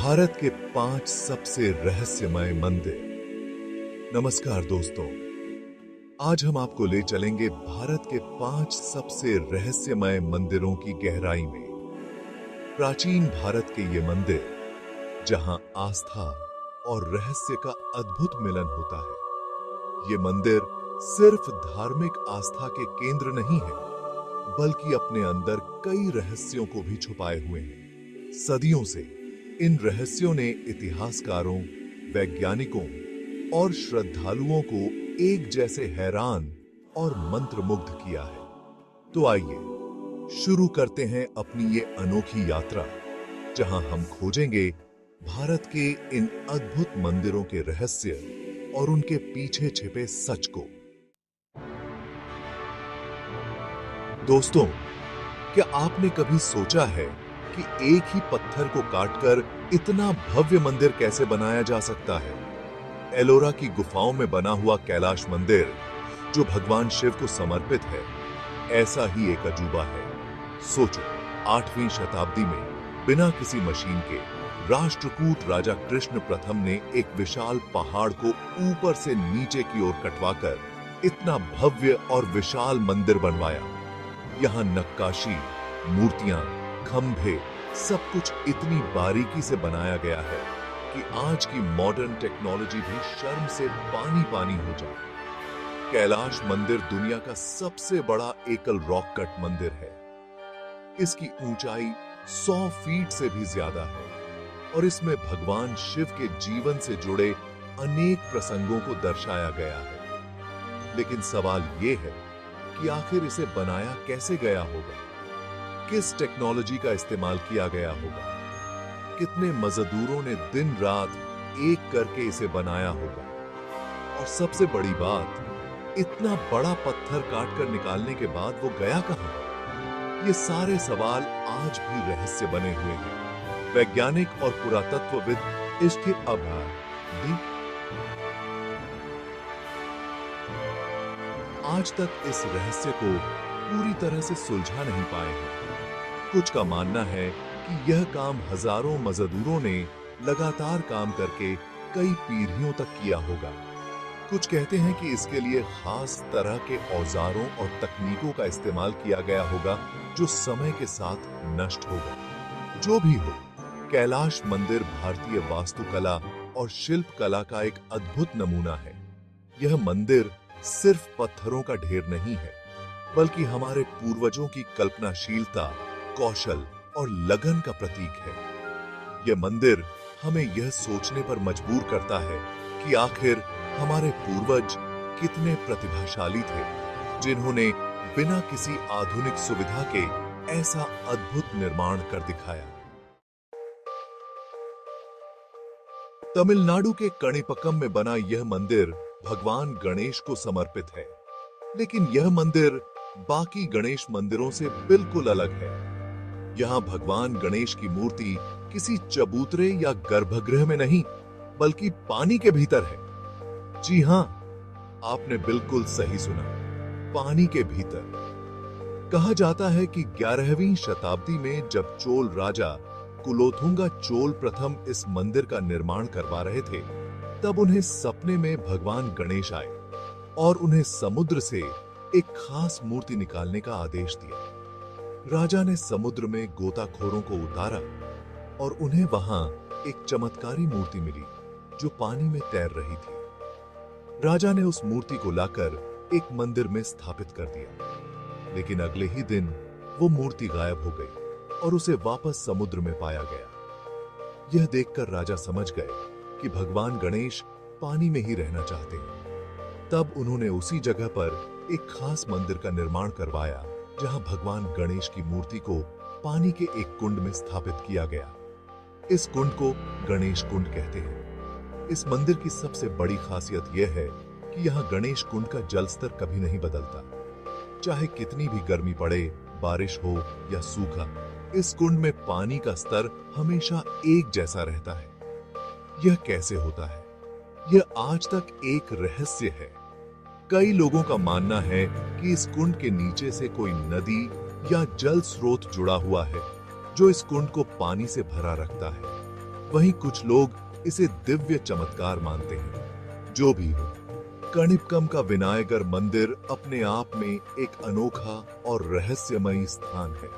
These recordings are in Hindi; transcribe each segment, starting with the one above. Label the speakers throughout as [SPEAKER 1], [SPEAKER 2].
[SPEAKER 1] भारत के 5 सबसे रहस्यमय मंदिर। नमस्कार दोस्तों, आज हम आपको ले चलेंगे भारत के 5 सबसे रहस्यमय मंदिरों की गहराई में। प्राचीन भारत के ये मंदिर, जहां आस्था और रहस्य का अद्भुत मिलन होता है। ये मंदिर सिर्फ धार्मिक आस्था के केंद्र नहीं है, बल्कि अपने अंदर कई रहस्यों को भी छुपाए हुए हैं। सदियों से इन रहस्यों ने इतिहासकारों, वैज्ञानिकों और श्रद्धालुओं को एक जैसे हैरान और मंत्रमुग्ध किया है। तो आइए शुरू करते हैं अपनी ये अनोखी यात्रा, जहां हम खोजेंगे भारत के इन अद्भुत मंदिरों के रहस्य और उनके पीछे छिपे सच को। दोस्तों, क्या आपने कभी सोचा है कि एक ही पत्थर को काटकर इतना भव्य मंदिर कैसे बनाया जा सकता है? एलोरा की गुफाओं में बना हुआ कैलाश मंदिर, जो भगवान शिव को समर्पित है, ऐसा ही एक अजूबा है। सोचो, 8वीं शताब्दी में बिना किसी मशीन के राष्ट्रकूट राजा कृष्ण प्रथम ने एक विशाल पहाड़ को ऊपर से नीचे की ओर कटवाकर इतना भव्य और विशाल मंदिर बनवाया। यहां नक्काशी, मूर्तियां, खंभे, सब कुछ इतनी बारीकी से बनाया गया है कि आज की मॉडर्न टेक्नोलॉजी भी शर्म से पानी पानी हो जाए। कैलाश मंदिर दुनिया का सबसे बड़ा एकल रॉक कट मंदिर है। इसकी ऊंचाई 100 फीट से भी ज्यादा है और इसमें भगवान शिव के जीवन से जुड़े अनेक प्रसंगों को दर्शाया गया है। लेकिन सवाल यह है कि आखिर इसे बनाया कैसे गया होगा? किस टेक्नोलॉजी का इस्तेमाल किया गया होगा? कितने मजदूरों ने दिन रात एक करके इसे बनाया होगा? और सबसे बड़ी बात, इतना बड़ा पत्थर काटकर निकालने के बाद वो गया कहां? ये सारे सवाल आज भी रहस्य बने हुए हैं। वैज्ञानिक और पुरातत्वविद इसके आभार भी आज तक इस रहस्य को पूरी तरह से सुलझा नहीं पाए हैं। कुछ का मानना है कि यह काम हजारों मजदूरों ने लगातार काम करके कई पीढ़ियों तक किया होगा। कुछ कहते हैं कि इसके लिए खास तरह के औजारों और तकनीकों का इस्तेमाल किया गया होगा, जो समय के साथ नष्ट हो गए। जो भी हो, कैलाश मंदिर भारतीय वास्तुकला और शिल्प कला का एक अद्भुत नमूना है। यह मंदिर सिर्फ पत्थरों का ढेर नहीं है, बल्कि हमारे पूर्वजों की कल्पनाशीलता, कौशल और लगन का प्रतीक है। यह मंदिर हमें यह सोचने पर मजबूर करता है कि आखिर हमारे पूर्वज कितने प्रतिभाशाली थे, जिन्होंने बिना किसी आधुनिक सुविधा के ऐसा अद्भुत निर्माण कर दिखाया। तमिलनाडु के कणिपक्कम में बना यह मंदिर भगवान गणेश को समर्पित है। लेकिन यह मंदिर बाकी गणेश मंदिरों से बिल्कुल अलग है। यहाँ भगवान गणेश की मूर्ति किसी चबूतरे या गर्भगृह में नहीं, बल्कि पानी के भीतर है। जी हां, आपने बिल्कुल सही सुना, पानी के भीतर। कहा जाता है कि 11वीं शताब्दी में जब चोल राजा कुलोथुंगा चोल प्रथम इस मंदिर का निर्माण करवा रहे थे, तब उन्हें सपने में भगवान गणेश आए और उन्हें समुद्र से एक खास मूर्ति निकालने का आदेश दिया। राजा ने समुद्र में गोताखोरों को उतारा और उन्हें वहां एक चमत्कारी मूर्ति मिली, जो पानी में तैर रही थी। राजा ने उस मूर्ति को लाकर एक मंदिर में स्थापित कर दिया। लेकिन अगले ही दिन वो मूर्ति गायब हो गई और उसे वापस समुद्र में पाया गया। यह देखकर राजा समझ गए कि भगवान गणेश पानी में ही रहना चाहते हैं। तब उन्होंने उसी जगह पर एक खास मंदिर का निर्माण करवाया, जहां भगवान गणेश की मूर्ति को पानी के एक कुंड में स्थापित किया गया। इस कुंड को गणेश कुंड कहते हैं। इस मंदिर की सबसे बड़ी खासियत यह है कि यहाँ गणेश कुंड का जल स्तर कभी नहीं बदलता। चाहे कितनी भी गर्मी पड़े, बारिश हो या सूखा, इस कुंड में पानी का स्तर हमेशा एक जैसा रहता है। यह कैसे होता है? यह आज तक एक रहस्य है। कई लोगों का मानना है कि इस कुंड के नीचे से कोई नदी या जल स्रोत जुड़ा हुआ है, जो इस कुंड को पानी से भरा रखता है। वहीं कुछ लोग इसे दिव्य चमत्कार मानते हैं। जो भी हो, कणिपकम का विनायगर मंदिर अपने आप में एक अनोखा और रहस्यमयी स्थान है।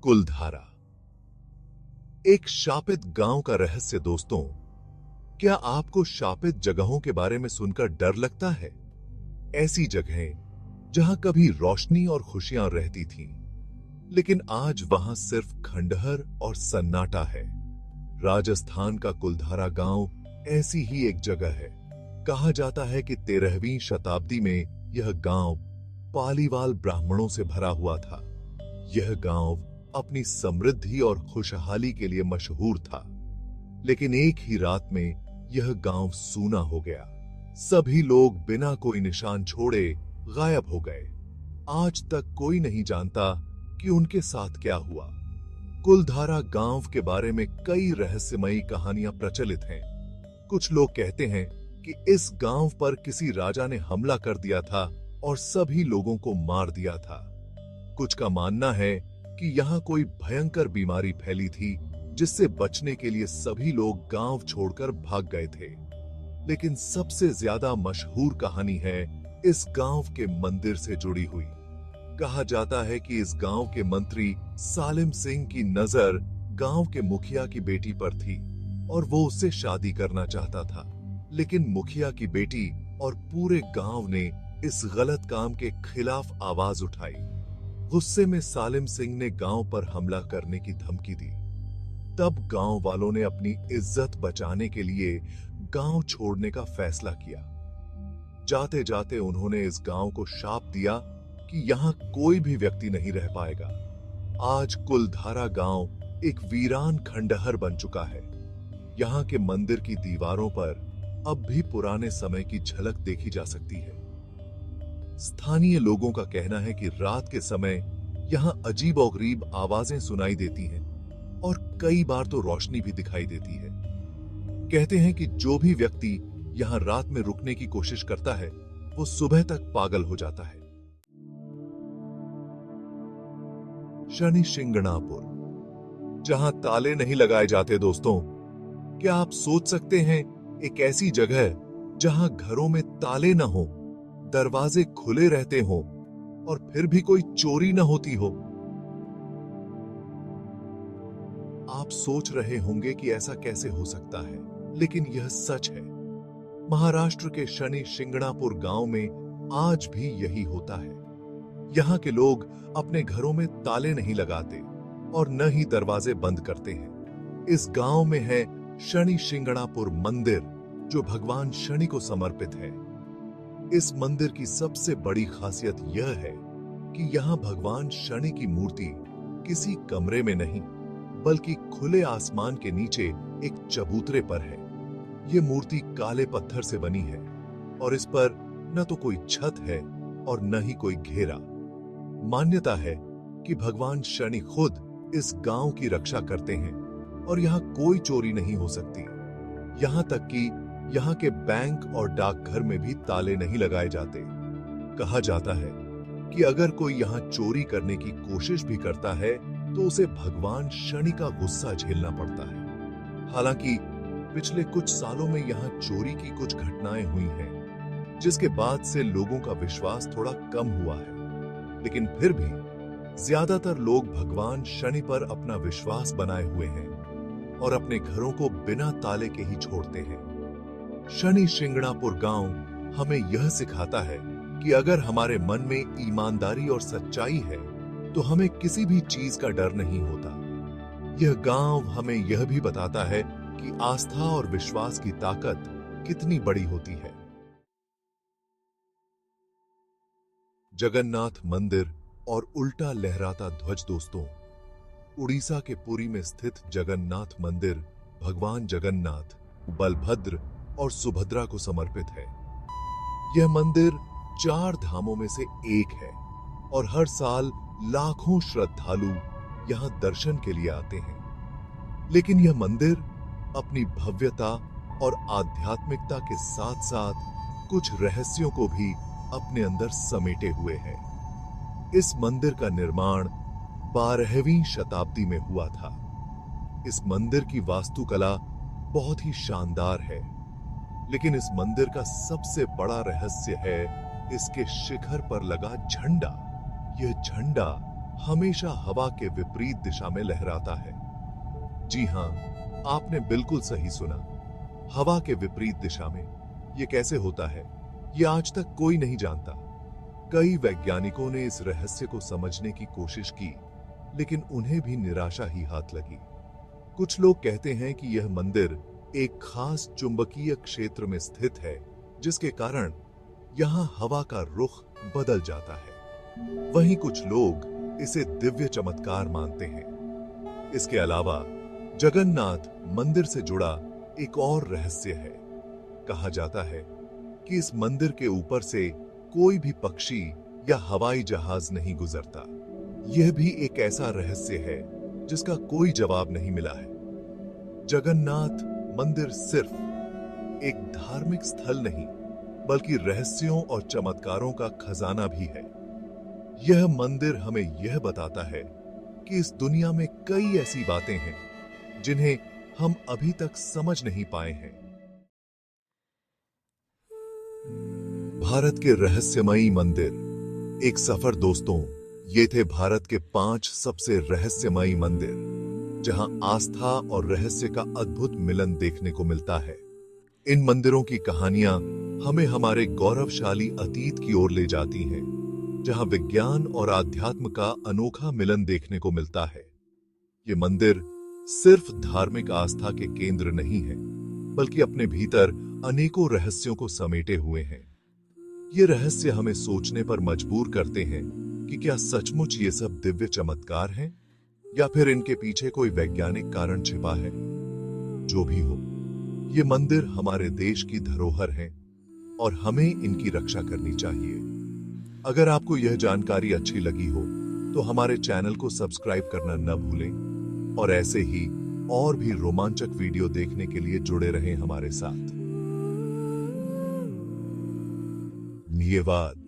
[SPEAKER 1] कुलधारा, एक शापित गांव का रहस्य। दोस्तों, क्या आपको शापित जगहों के बारे में सुनकर डर लगता है? ऐसी जगहें जहां कभी रोशनी और खुशियां रहती थीं, लेकिन आज वहां सिर्फ खंडहर और सन्नाटा है। राजस्थान का कुलधारा गांव ऐसी ही एक जगह है। कहा जाता है कि 13वीं शताब्दी में यह गांव पालीवाल ब्राह्मणों से भरा हुआ था। यह गांव अपनी समृद्धि और खुशहाली के लिए मशहूर था, लेकिन एक ही रात में यह गांव सूना हो गया। सभी लोग बिना कोई निशान छोड़े गायब हो गए। आज तक कोई नहीं जानता कि उनके साथ क्या हुआ। कुलधारा गांव के बारे में कई रहस्यमयी कहानियां प्रचलित हैं। कुछ लोग कहते हैं कि इस गांव पर किसी राजा ने हमला कर दिया था और सभी लोगों को मार दिया था। कुछ का मानना है कि यहां कोई भयंकर बीमारी फैली थी, जिससे बचने के लिए सभी लोग गांव छोड़कर भाग गए थे। लेकिन सबसे ज्यादा मशहूर कहानी है इस गांव के मंदिर से जुड़ी हुई। कहा जाता है कि इस गांव के मंत्री सालिम सिंह की नजर गांव के मुखिया की बेटी पर थी और वो उससे शादी करना चाहता था। लेकिन मुखिया की बेटी और पूरे गांव ने इस गलत काम के खिलाफ आवाज उठाई। गुस्से में सालिम सिंह ने गांव पर हमला करने की धमकी दी। तब गांव वालों ने अपनी इज्जत बचाने के लिए गांव छोड़ने का फैसला किया। जाते जाते उन्होंने इस गांव को शाप दिया कि यहां कोई भी व्यक्ति नहीं रह पाएगा। आज कुलधारा गांव एक वीरान खंडहर बन चुका है। यहां के मंदिर की दीवारों पर अब भी पुराने समय की झलक देखी जा सकती है। स्थानीय लोगों का कहना है कि रात के समय यहां अजीबोगरीब आवाजें सुनाई देती हैं और कई बार तो रोशनी भी दिखाई देती है। कहते हैं कि जो भी व्यक्ति यहां रात में रुकने की कोशिश करता है, वो सुबह तक पागल हो जाता है। शनि शिंगणापुर, जहां ताले नहीं लगाए जाते। दोस्तों, क्या आप सोच सकते हैं एक ऐसी जगह जहां घरों में ताले न हो, दरवाजे खुले रहते हो और फिर भी कोई चोरी न होती हो? आप सोच रहे होंगे कि ऐसा कैसे हो सकता है, लेकिन यह सच है। महाराष्ट्र के शनि शिंगणापुर गांव में आज भी यही होता है। यहां के लोग अपने घरों में ताले नहीं लगाते और न ही दरवाजे बंद करते हैं। इस गांव में है शनि शिंगणापुर मंदिर, जो भगवान शनि को समर्पित है। इस मंदिर की सबसे बड़ी खासियत यह है कि यहां भगवान शनि की मूर्ति किसी कमरे में नहीं, बल्कि खुले आसमान के नीचे एक चबूतरे पर है। यह मूर्ति काले पत्थर से बनी है और इस पर न तो कोई छत है और न ही कोई घेरा। मान्यता है कि भगवान शनि खुद इस गांव की रक्षा करते हैं और यहां कोई चोरी नहीं हो सकती। यहां तक कि यहां के बैंक और डाकघर में भी ताले नहीं लगाए जाते। कहा जाता है कि अगर कोई यहां चोरी करने की कोशिश भी करता है तो उसे भगवान शनि का गुस्सा झेलना पड़ता है। हालांकि पिछले कुछ सालों में यहां चोरी की कुछ घटनाएं हुई हैं, जिसके बाद से लोगों का विश्वास थोड़ा कम हुआ है। लेकिन फिर भी ज्यादातर लोग भगवान शनि पर अपना विश्वास बनाए हुए हैं और अपने घरों को बिना ताले के ही छोड़ते हैं। शनि शिंगणापुर गांव हमें यह सिखाता है कि अगर हमारे मन में ईमानदारी और सच्चाई है तो हमें किसी भी चीज का डर नहीं होता। यह गांव हमें यह भी बताता है कि आस्था और विश्वास की ताकत कितनी बड़ी होती है। जगन्नाथ मंदिर और उल्टा लहराता ध्वज। दोस्तों, उड़ीसा के पुरी में स्थित जगन्नाथ मंदिर भगवान जगन्नाथ, बलभद्र और सुभद्रा को समर्पित है। यह मंदिर 4 धामों में से एक है और हर साल लाखों श्रद्धालु यहां दर्शन के लिए आते हैं। लेकिन यह मंदिर अपनी भव्यता और आध्यात्मिकता के साथ साथ कुछ रहस्यों को भी अपने अंदर समेटे हुए है। इस मंदिर का निर्माण 12वीं शताब्दी में हुआ था। इस मंदिर की वास्तुकला बहुत ही शानदार है, लेकिन इस मंदिर का सबसे बड़ा रहस्य है इसके शिखर पर लगा झंडा। यह झंडा हमेशा हवा के विपरीत दिशा में लहराता है। जी हां, आपने बिल्कुल सही सुना, हवा के विपरीत दिशा में। यह कैसे होता है, यह आज तक कोई नहीं जानता। कई वैज्ञानिकों ने इस रहस्य को समझने की कोशिश की, लेकिन उन्हें भी निराशा ही हाथ लगी। कुछ लोग कहते हैं कि यह मंदिर एक खास चुंबकीय क्षेत्र में स्थित है, जिसके कारण यहां हवा का रुख बदल जाता है। वहीं कुछ लोग इसे दिव्य चमत्कार मानते हैं। इसके अलावा जगन्नाथ मंदिर से जुड़ा एक और रहस्य है। कहा जाता है कि इस मंदिर के ऊपर से कोई भी पक्षी या हवाई जहाज नहीं गुजरता। यह भी एक ऐसा रहस्य है जिसका कोई जवाब नहीं मिला है। जगन्नाथ मंदिर सिर्फ एक धार्मिक स्थल नहीं, बल्कि रहस्यों और चमत्कारों का खजाना भी है। यह मंदिर हमें यह बताता है कि इस दुनिया में कई ऐसी बातें हैं जिन्हें हम अभी तक समझ नहीं पाए हैं। भारत के रहस्यमयी मंदिर। एक सफर दोस्तों, ये थे भारत के 5 सबसे रहस्यमयी मंदिर, जहां आस्था और रहस्य का अद्भुत मिलन देखने को मिलता है। इन मंदिरों की कहानियां हमें हमारे गौरवशाली अतीत की ओर ले जाती हैं, जहां विज्ञान और आध्यात्म का अनोखा मिलन देखने को मिलता है। ये मंदिर सिर्फ धार्मिक आस्था के केंद्र नहीं है, बल्कि अपने भीतर अनेकों रहस्यों को समेटे हुए हैं। ये रहस्य हमें सोचने पर मजबूर करते हैं कि क्या सचमुच ये सब दिव्य चमत्कार हैं, या फिर इनके पीछे कोई वैज्ञानिक कारण छिपा है। जो भी हो, ये मंदिर हमारे देश की धरोहर हैं और हमें इनकी रक्षा करनी चाहिए। अगर आपको यह जानकारी अच्छी लगी हो तो हमारे चैनल को सब्सक्राइब करना न भूलें और ऐसे ही और भी रोमांचक वीडियो देखने के लिए जुड़े रहें हमारे साथ। धन्यवाद।